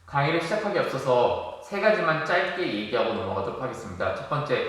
강의를 시작하기 앞서서 세 가지만 짧게 얘기하고 넘어가도록 하겠습니다. 첫 번째,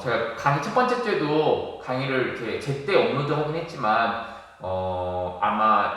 제가 강의 첫 번째 주에도 강의를 이렇게 제때 업로드하긴 했지만, 아마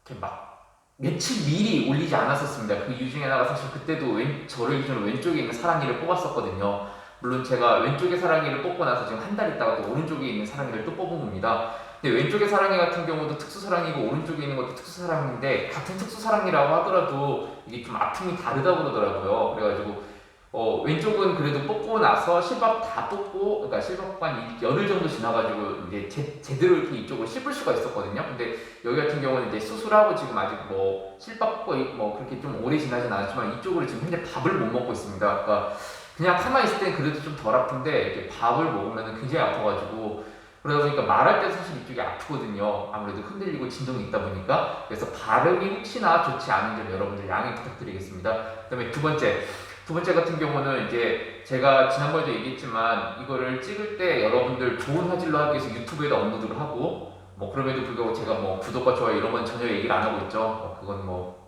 이렇게 막 며칠 미리 올리지 않았었습니다. 그 이유 중에 하나가 사실 그때도 저를 기준으로 왼쪽에 있는 사랑니를 뽑았었거든요. 물론 제가 왼쪽에 사랑니를 뽑고 나서 지금 한 달 있다가 또 오른쪽에 있는 사랑니를 또 뽑은 겁니다. 근데 왼쪽의 사랑니 같은 경우도 특수사랑니고 오른쪽에 있는 것도 특수사랑니인데 같은 특수사랑니라고 하더라도 이게 좀 아픔이 다르다고 그러더라고요. 그래가지고 왼쪽은 그래도 뽑고 나서 실밥 다 뽑고, 그러니까 실밥관 열흘 정도 지나가지고 이제 제대로 이렇게 이쪽을 씹을 수가 있었거든요. 근데 여기 같은 경우는 이제 수술하고 지금 아직 뭐 실밥 뽑고 뭐 그렇게 좀 오래 지나진 않았지만 이쪽으로 지금 현재 밥을 못 먹고 있습니다. 그러니까 그냥 가만히 있을 땐 그래도 좀 덜 아픈데 이렇게 밥을 먹으면 굉장히 아파가지고, 그러다 보니까 말할 때 사실 이쪽이 아프거든요. 아무래도 흔들리고 진동이 있다 보니까. 그래서 발음이 혹시나 좋지 않은 점 여러분들 양해 부탁드리겠습니다. 그 다음에 두 번째 같은 경우는 이제 제가 지난번에도 얘기했지만 이거를 찍을 때 여러분들 좋은 화질로 하기 위해서 유튜브에다 업로드를 하고, 뭐 그럼에도 불구하고 제가 뭐 구독과 좋아요 이런 건 전혀 얘기를 안 하고 있죠. 그건 뭐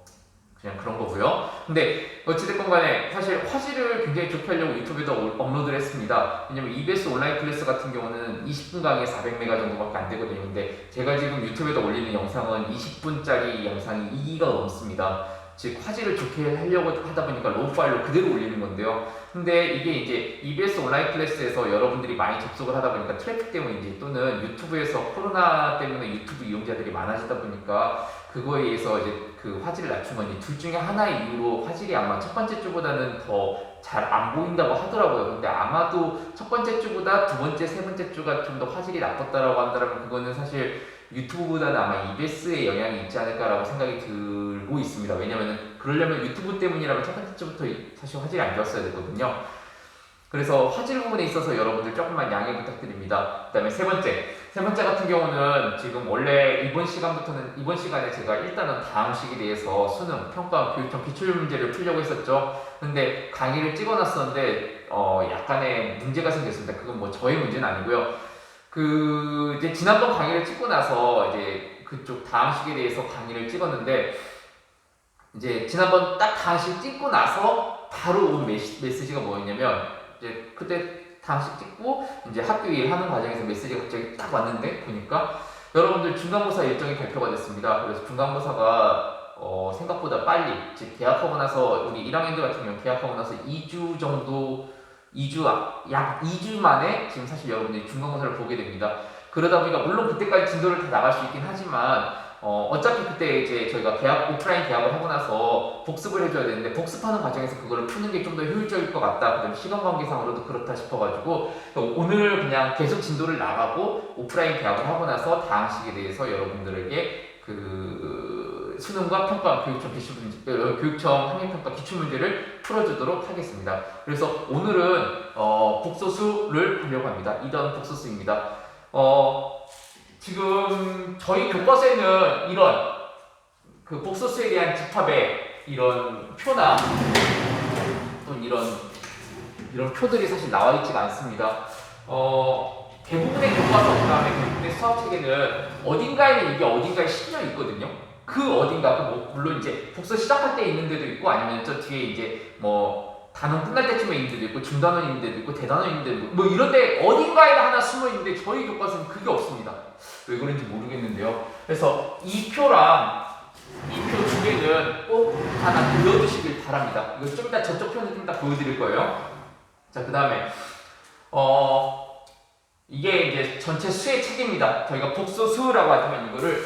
그냥 그런 거고요. 근데 어찌됐건 간에 사실 화질을 굉장히 좋게 하려고 유튜브에다 업로드를 했습니다. 왜냐면 EBS 온라인 클래스 같은 경우는 20분 강의 400메가 정도밖에 안 되거든요. 근데 제가 지금 유튜브에다 올리는 영상은 20분짜리 영상이 2기가 넘습니다. 즉 화질을 좋게 하려고 하다 보니까 로우 파일로 그대로 올리는 건데요. 근데 이게 이제 EBS 온라인 클래스에서 여러분들이 많이 접속을 하다 보니까 트래픽 때문인지 또는 유튜브에서 코로나 때문에 유튜브 이용자들이 많아지다 보니까 그거에 의해서 이제 그 화질을 낮춘 건지 둘 중에 하나의 이유로 화질이 아마 첫 번째 주보다는 더 잘 안 보인다고 하더라고요. 근데 아마도 첫 번째 주보다 두 번째, 세 번째 주가 좀 더 화질이 나빴다라고 한다면 그거는 사실 유튜브보다는 아마 EBS의 영향이 있지 않을까라고 생각이 들고 있습니다. 왜냐면은 그러려면 유튜브 때문이라면 첫 번째 주부터 사실 화질이 안 좋았어야 되거든요. 그래서 화질 부분에 있어서 여러분들 조금만 양해 부탁드립니다. 그 다음에 세 번째 같은 경우는 지금 원래 이번 시간에 제가 일단은 다음 시기에 대해서 수능, 평가, 교육청 기출문제를 풀려고 했었죠. 근데 강의를 찍어놨었는데 약간의 문제가 생겼습니다. 그건 뭐 저의 문제는 아니고요. 그 이제 지난번 강의를 찍고 나서 이제 그쪽 다음 시기에 대해서 강의를 찍었는데 이제 지난번 딱 다음 시기 찍고 나서 바로 온 메시지가 뭐였냐면, 이제 그때 당시 찍고 이제 학교 일하는 과정에서 메시지가 갑자기 딱 왔는데 보니까 여러분들 중간고사 일정이 발표가 됐습니다. 그래서 중간고사가 생각보다 빨리, 즉 개학하고 나서 우리 1학년들 같은 경우 개학하고 나서 2주 정도, 약 2주 만에 지금 사실 여러분들이 중간고사를 보게 됩니다. 그러다 보니까 물론 그때까지 진도를 다 나갈 수 있긴 하지만 어차피 그때 이제 저희가 오프라인 개학을 하고 나서 복습을 해줘야 되는데 복습하는 과정에서 그거를 푸는 게 좀 더 효율적일 것 같다. 그다음에 시간 관계상으로도 그렇다 싶어가지고 오늘 그냥 계속 진도를 나가고 오프라인 개학을 하고 나서 다음 시기에 대해서 여러분들에게 그 수능과 평가 교육청 학력평가 기출문제를 풀어주도록 하겠습니다. 그래서 오늘은 복소수를 하려고 합니다. 2단 복소수입니다. 지금 저희 교과서에는 이런 그 복소수에 대한 집합의 이런 표나 또는 이런 표들이 사실 나와 있지가 않습니다. 대부분의 교과서, 그다음에 대부분의 수학 책에는 어딘가에는 이게 어딘가에 실려 있거든요. 그 어딘가, 물론 이제 복소 시작할 때 있는 데도 있고 아니면 저 뒤에 이제 뭐 단원 끝날 때쯤에 있는 데도 있고 중단원 있는 데도 있고 대단원 있는 데도 있고 뭐 이런데 어딘가에는 하나 숨어 있는데 저희 교과서는 그게 없습니다. 왜 그런지 모르겠는데요. 그래서 이 표 두 개는 꼭 하나 그려주시길 바랍니다. 이거 좀 이따 저쪽 표는 좀 이따 보여드릴 거예요. 자, 그 다음에 이게 이제 전체 수의 책입니다. 저희가 복소수라고 하면 이거를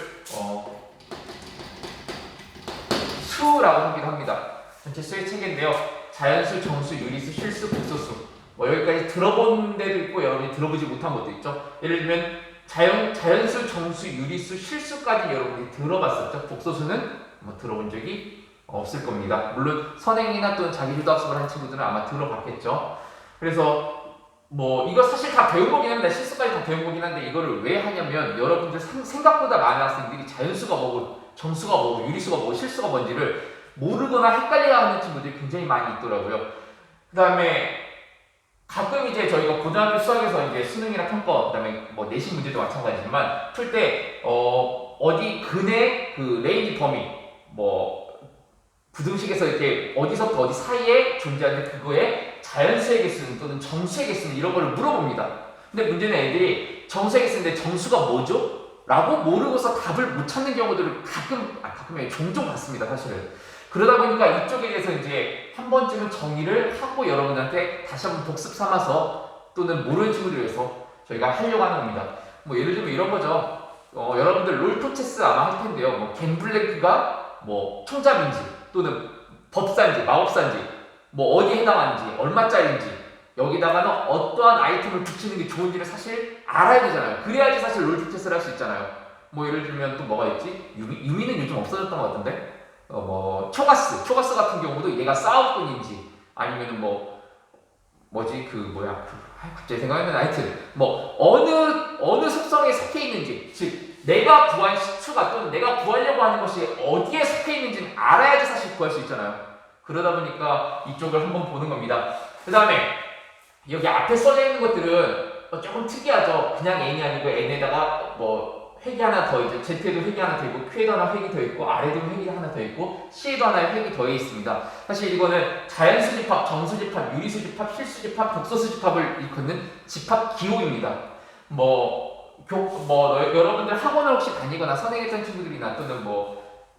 수라고 하기도 합니다. 전체 수의 책인데요. 자연수, 정수, 유리수, 실수, 복소수. 뭐 여기까지 들어본 데도 있고 여러분이 들어보지 못한 것도 있죠. 예를 들면 자연수, 정수, 유리수, 실수까지 여러분이 들어봤었죠. 복소수는 뭐 들어본 적이 없을 겁니다. 물론 선행이나 또는 자기주도 학습을 한 친구들은 아마 들어봤겠죠. 그래서 뭐 이거 사실 다 배운 거긴 합니다. 실수까지 다 배운 거긴 한데 이거를 왜 하냐면 여러분들 생각보다 많은 학생들이 자연수가 뭐고 정수가 뭐고 유리수가 뭐고 실수가 뭔지를 모르거나 헷갈려하는 친구들이 굉장히 많이 있더라고요. 그 다음에 가끔 이제 저희가 고등학교 수학에서 이제 수능이나 평가, 그다음에 뭐 내신 문제도 마찬가지지만 풀 때 어디 근의 그 레인지 범위, 뭐 부등식에서 이렇게 어디서부터 어디 사이에 존재하는데 그거에 자연수의 개수는 또는 정수의 개수는 이런 거를 물어봅니다. 근데 문제는 애들이 정수의 개수인데 정수가 뭐죠? 라고 모르고서 답을 못 찾는 경우들을 가끔 종종 봤습니다, 사실은. 그러다 보니까 이쪽에 대해서 이제 한 번쯤은 정의를 하고 여러분들한테 다시 한번 복습 삼아서 또는 모르는 친구들 위해서 저희가 하려고 하는 겁니다. 뭐 예를 들면 이런 거죠. 여러분들 롤토체스 아마 할 텐데요. 뭐 갱블랭크가 뭐 총잡인지 또는 법사인지 마법사인지 뭐 어디에 해당하는지 얼마짜리인지 여기다가는 어떠한 아이템을 붙이는 게 좋은지를 사실 알아야 되잖아요. 그래야지 사실 롤토체스를 할 수 있잖아요. 뭐 예를 들면 또 뭐가 있지? 유미는 요즘 없어졌던 것 같은데 뭐 초가스 같은 경우도 얘가 싸움꾼인지 아니면은 갑자기 생각이 안 나네. 하여튼 뭐 어느 속성에 속해 있는지, 즉 내가 구한 시추가 또는 내가 구하려고 하는 것이 어디에 속해 있는지는 알아야지 사실 구할 수 있잖아요. 그러다 보니까 이쪽을 한번 보는 겁니다. 그 다음에 여기 앞에 써져 있는 것들은 조금 특이하죠. 그냥 n이 아니고 n에다가 뭐 획이 하나 더 있죠. z에도 획이 하나 더 있고 q에도 하나 획이 더 있고 r에도 획이 하나 더 있고 c에도 하나의 획이 더해 있습니다. 사실 이거는 자연수집합, 정수집합, 유리수집합, 실수집합, 독소수집합을 일컫는 집합기호입니다. 여러분들 학원을 혹시 다니거나 선행했던 친구들이나 또는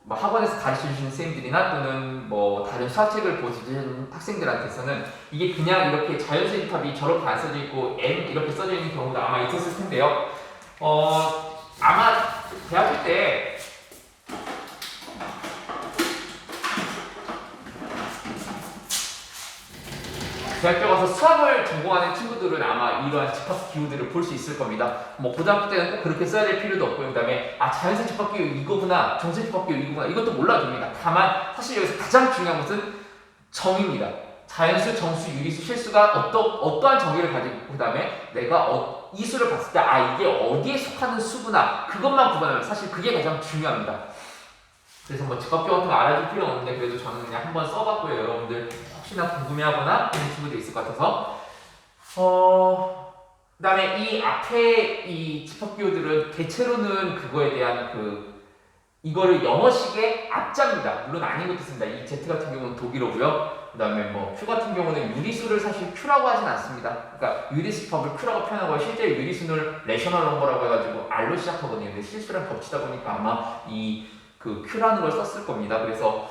학원에서 가르쳐 주시는 선생님들이나 또는 다른 수학책을 보시는 학생들한테서는 이게 그냥 이렇게 자연수집합이 저렇게 안 써져 있고 n 이렇게 써져 있는 경우도 아마 있었을 텐데요. 아마 대학교 때 대학교 가서 수학을 전공하는 친구들은 아마 이러한 집합 기호들을 볼 수 있을 겁니다. 고등학교 때는 꼭 그렇게 써야 될 필요도 없고, 그 다음에 자연수 집합 기호 이거구나, 정수 집합 기호 이거구나, 이것도 몰라도 됩니다. 다만 사실 여기서 가장 중요한 것은 정의입니다. 자연수, 정수, 유리수, 실수가 어떠한 정의를 가지고 있고, 그 다음에 내가 이 수를 봤을 때 이게 어디에 속하는 수구나, 그것만 구분하면 사실 그게 가장 중요합니다. 그래서 집합기호 같은 거 알아줄 필요는 없는데 그래도 저는 그냥 한번 써봤고요. 여러분들 혹시나 궁금해하거나 그런 친구도 있을 것 같아서 그 다음에 이 앞에 이 집합기호들은 대체로는 그거에 대한 이거를 영어식의 앞자입니다. 물론 아닌 것도 있습니다. 이 Z 같은 경우는 독일어고요. 그 다음에 Q 같은 경우는 유리수를 사실 Q라고 하진 않습니다. 그러니까 유리수집합을 Q라고 표현하고 실제 유리수는 레셔널 넘버라고 해가지고 R로 시작하거든요. 근데 실수랑 겹치다 보니까 아마 Q라는 걸 썼을 겁니다. 그래서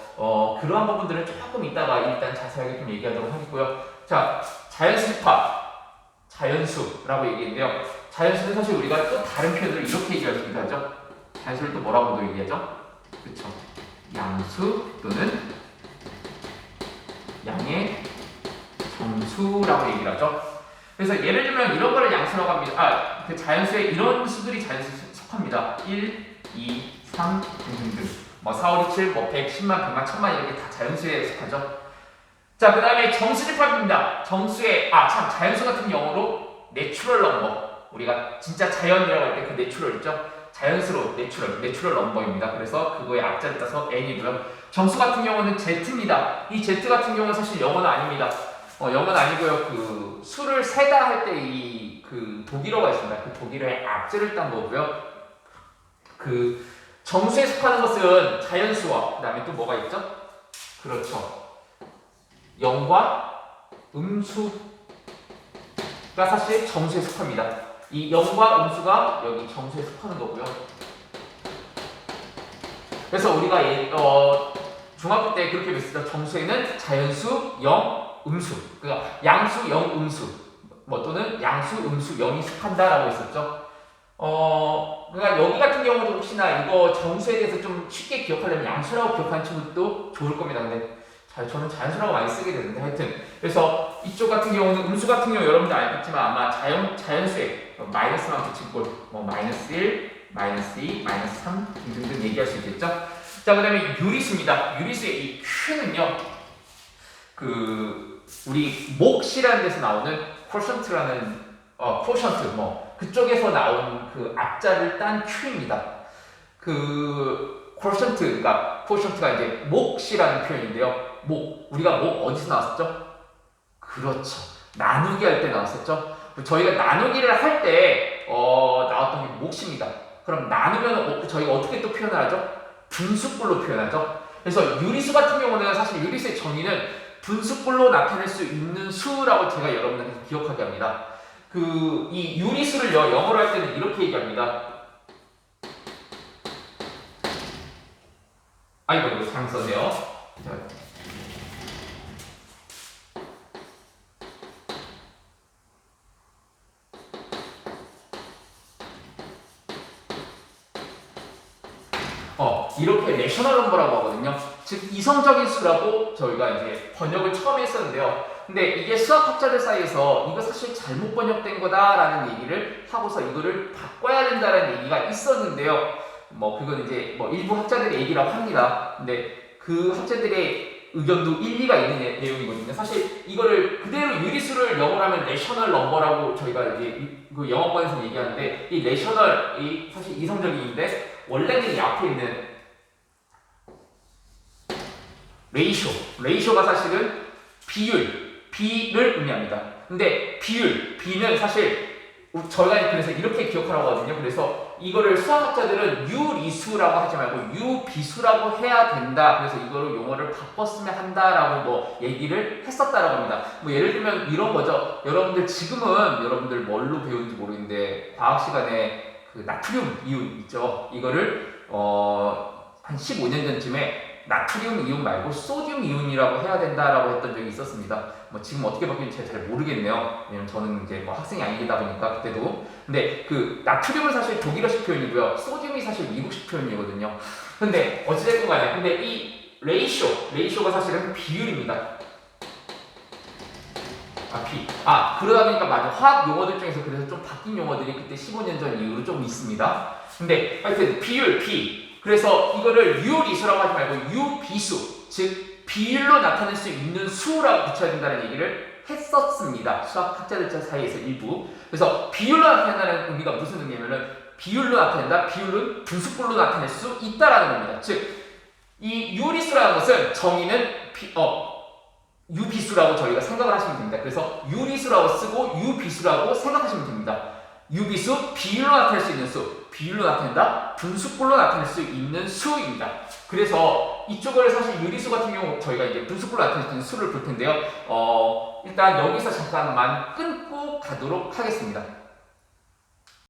그러한 부분들은 조금 이따가 일단 자세하게 좀 얘기하도록 하겠고요. 자, 자연수집합, 자연수라고 얘기했는데요. 자연수는 사실 우리가 또 다른 표현으로 이렇게 얘기할 수 있죠. 자연수를 또 뭐라고도 얘기하죠? 그쵸? 양수 또는 양의 정수라고 얘기를 하죠. 그래서 예를 들면 이런 거를 양수라고 합니다. 그 자연수에 이런 수들이 자연수에 속합니다. 1, 2, 3 등등등 4, 5, 6, 7, 100, 10만, 100만, 1000만 이렇게 다 자연수에 속하죠. 자, 그 다음에 정수집합입니다. 자연수 같은 영어로 내추럴 넘버, 우리가 진짜 자연이라고 할 때 그 내추럴 있죠? 자연수로 내추럴 넘버입니다. 그래서 그거에 앞자를 따서 n이고요. 정수 같은 경우는 z입니다. 이 z 같은 경우는 사실 영어는 아닙니다. 영어는 아니고요. 수를 세다 할 때 독일어가 있습니다. 그 독일어의 앞자를 딴 거고요. 정수에 속하는 것은 자연수와 그 다음에 또 뭐가 있죠? 그렇죠. 영과 음수가 사실 정수에 속합니다. 이 영과 음수가 여기 정수에 속하는 거고요. 그래서 우리가 중학교 때 그렇게 배웠습니다. 정수에는 자연수, 영, 음수, 그러니까 양수, 영, 음수, 또는 양수, 음수, 영이 속한다라고 했었죠. 그러니까 여기 같은 경우도 혹시나 이거 정수에 대해서 좀 쉽게 기억하려면 양수라고 기억하는 친구도 좋을 겁니다. 근데 저는 자연수라고 많이 쓰게 되는데 하여튼 그래서 이쪽 같은 경우는 음수 같은 경우 여러분들 알겠지만 아마 자연수에 마이너스만 붙인 꼴 마이너스 1, 마이너스 2, 마이너스 3 등등 얘기할 수 있겠죠. 자, 그 다음에 유리수입니다. 유리수의 이 Q는요 우리 몫이라는 데서 나오는 쿼션트라는 쿼션트 그쪽에서 나온 앞자를 딴 Q입니다. 쿼션트가 이제 몫이라는 표현인데요. 우리가 어디서 나왔었죠? 그렇죠. 나누기 할 때 나왔었죠. 저희가 나누기를 할 때 나왔던 게 몫입니다. 그럼 나누면 저희가 어떻게 또 표현을 하죠? 분수꼴로 표현하죠. 그래서 유리수 같은 경우는 사실 유리수의 정의는 분수꼴로 나타낼 수 있는 수라고 제가 여러분들한테 기억하게 합니다. 이 유리수를요, 영어로 할 때는 이렇게 얘기합니다. 이거 잘못 썼네요. 이렇게 내셔널 넘버라고 하거든요. 즉 이성적인 수라고 저희가 이제 번역을 처음에 했었는데요. 근데 이게 수학학자들 사이에서 이거 사실 잘못 번역된 거다라는 얘기를 하고서 이거를 바꿔야 된다는 얘기가 있었는데요. 그건 이제 일부 학자들의 얘기라고 합니다. 근데 그 학자들의 의견도 일리가 있는 내용이거든요. 사실 이거를 그대로 유리수를 영어로 하면 내셔널 넘버라고 저희가 이제 그 영어권에서 얘기하는데 이 내셔널이 사실 이성적인인데 원래는 이 앞에 있는 레이쇼가 사실은 비를 의미합니다. 근데 비는 사실 저희가 그래서 이렇게 기억하라고 하거든요. 그래서 이거를 수학학자들은 유리수라고 하지 말고 유비수라고 해야 된다. 그래서 이거를 용어를 바꿨으면 한다라고 얘기를 했었다라고 합니다. 예를 들면 이런 거죠. 여러분들 뭘로 배우는지 모르겠는데 과학 시간에 그 나트륨 이온 있죠. 이거를 한 15년 전쯤에 나트륨 이온 말고 소듐 이온이라고 해야 된다라고 했던 적이 있었습니다. 지금 어떻게 바뀌는지 제가 잘 모르겠네요. 왜냐면 저는 이제 학생이 아니다 보니까 그때도. 근데 그 나트륨은 사실 독일어식 표현이고요. 소듐이 사실 미국식 표현이거든요. 근데 어찌됐건 간에 근데 이 레이쇼가 사실은 비율입니다. 그러다 보니까 맞아. 화학 용어들 중에서 그래서 좀 바뀐 용어들이 그때 15년 전 이후로 좀 있습니다. 근데 하여튼 비율, 그래서 이거를 유리수라고 하지 말고 유비수, 즉 비율로 나타낼 수 있는 수라고 붙여야 된다는 얘기를 했었습니다. 수학학자들 사이에서 일부. 그래서 비율로 나타낸다는 의미가 무슨 의미냐면은 비율로 나타낸다. 비율은 분수꼴로 나타낼 수 있다라는 겁니다. 즉 이 유리수라는 것은 정의는 유비수라고 저희가 생각을 하시면 됩니다. 그래서 유리수라고 쓰고 유비수라고 생각하시면 됩니다. 유비수, 비율로 나타낼 수 있는 수, 비율로 나타낸다, 분수꼴로 나타낼 수 있는 수입니다. 그래서 이쪽을 사실 유리수 같은 경우 저희가 이제 분수꼴로 나타낼 수 있는 수를 볼 텐데요. 일단 여기서 잠깐만 끊고 가도록 하겠습니다.